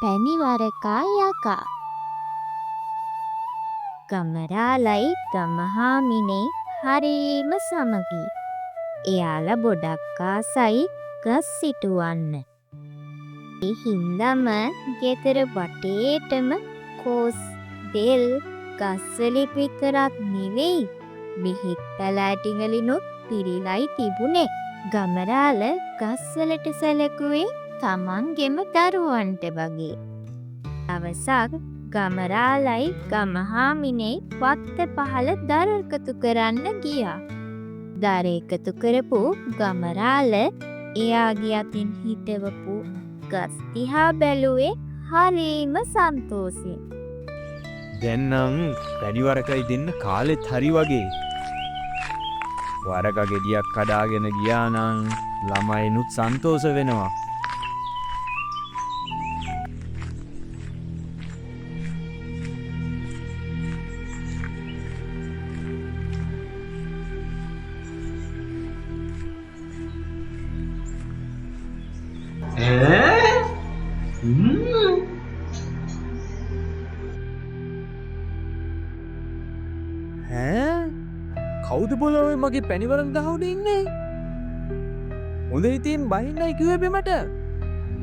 පැණිවරකා යකා. ගමරාලයි ගමහාමිනේ හරීම සමගී. එයාලා ගොඩක් ආසයි ගස් සිටුවන්න. ඒ හින්දම ගෙදර වටේටම කොස් දෙල් ගස්වලින් විතරක් නෙවෙයි බෙහෙත් පැලෑටි වලිනුත් පිරීලයි තිබුණේ. ගමරාල ගස්වලට සැලකුවේ තමන්ගෙම දරුවන්ට වගේ. දවසක් ගමරාලයි ගමහාමිනේ වත්ත පහල දර එකතු කරන්න ගියා. දර එකතු කරපු ගමරාල එයාගේ අතින් හිටවපු ගස් දිහා බැලුවේ හරීම සන්තෝෂෙන්. දැන් නම් පැණිවරකයි දෙන්න කාලෙත් හරි වගේ. වරක ගෙඩියක් කඩාගෙන ගියා නම් ළමයිනුත් සන්තෝෂ වෙනවා. කවුද බොලොවේ මගේ පැණිවරක ගහ උඩ ඉන්නේ? හොඳ ඉතින් බහින්නයි කිව්වේ බෙමට.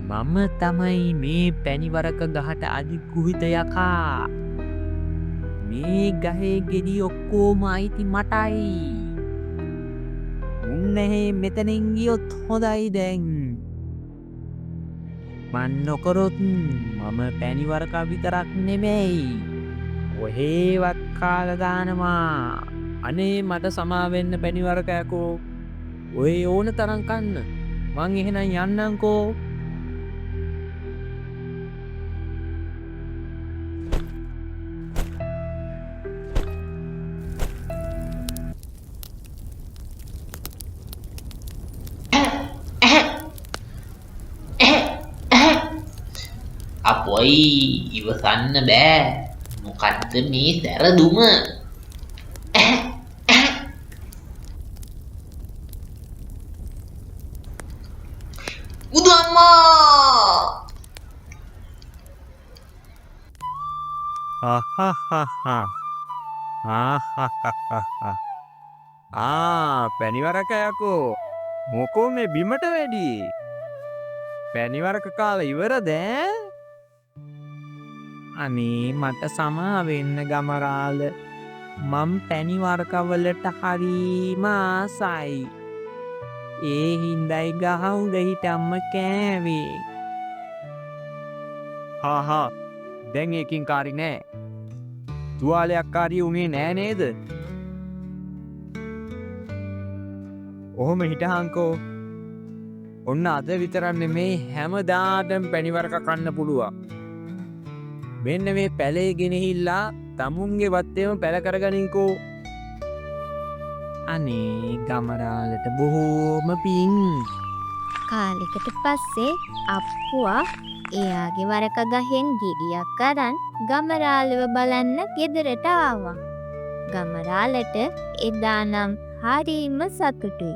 මම තමයි මේ පැණිවරක ගහට අධිගුහිත යකා. මේ ගහේ ගෙඩි ඔක්කොම අයිති මටයි. උන්නේ මෙතනින් ගියොත් හොඳයි දැන්. මන් නොකරොත් මම පැණිවරක විතරක් නෙමෙයි. ඔහේවත් කාලා දානවා. අනේ මට සමාවෙන්න පැණිවරකයකෝ. ඔය ඕන තරම් කන්න. මං එහෙනම් යන්නම්කෝ. අපොයි ඉවසන්න බෑ. මොකද්ද මේ සැරදුම? උදු අම්මා! පැණිවරකයකෝ. මොකෝ මේ බිමට වැඩි? පැණිවරක කාලා ඉවරද? අනේ මට සමාවෙන්න ගමරාල. මම පැණිවරකවලට හරීම ආසයි. ඒ හින්දයි ගහ උඩ හිටම්ම කෑවේ. හා දැන් ඒකින් කාරි නෑ. තුවාලයක් කාරී උනේ නෑ නේද? ඔහොම හිටහන්කෝ. ඔන්න අද විතරක් නෙමේ හැමදාටම පැණිවරක කන්න පුළුවන්. මෙන්න මේ පැලේ ගෙනහිල්ලා තමුන්ගේ වත්තේම පැල කරගනින්කෝ. අනේ ගමරාලට බොහෝම පිං. කාලෙකට පස්සේ අප්පුවා එයාගේ වරක ගහෙන් ගෙඩියක් අරන් ගමරාලව බලන්න ගෙදරට ආවා. ගමරාලට එදා නම් හරීම සතුටුයි.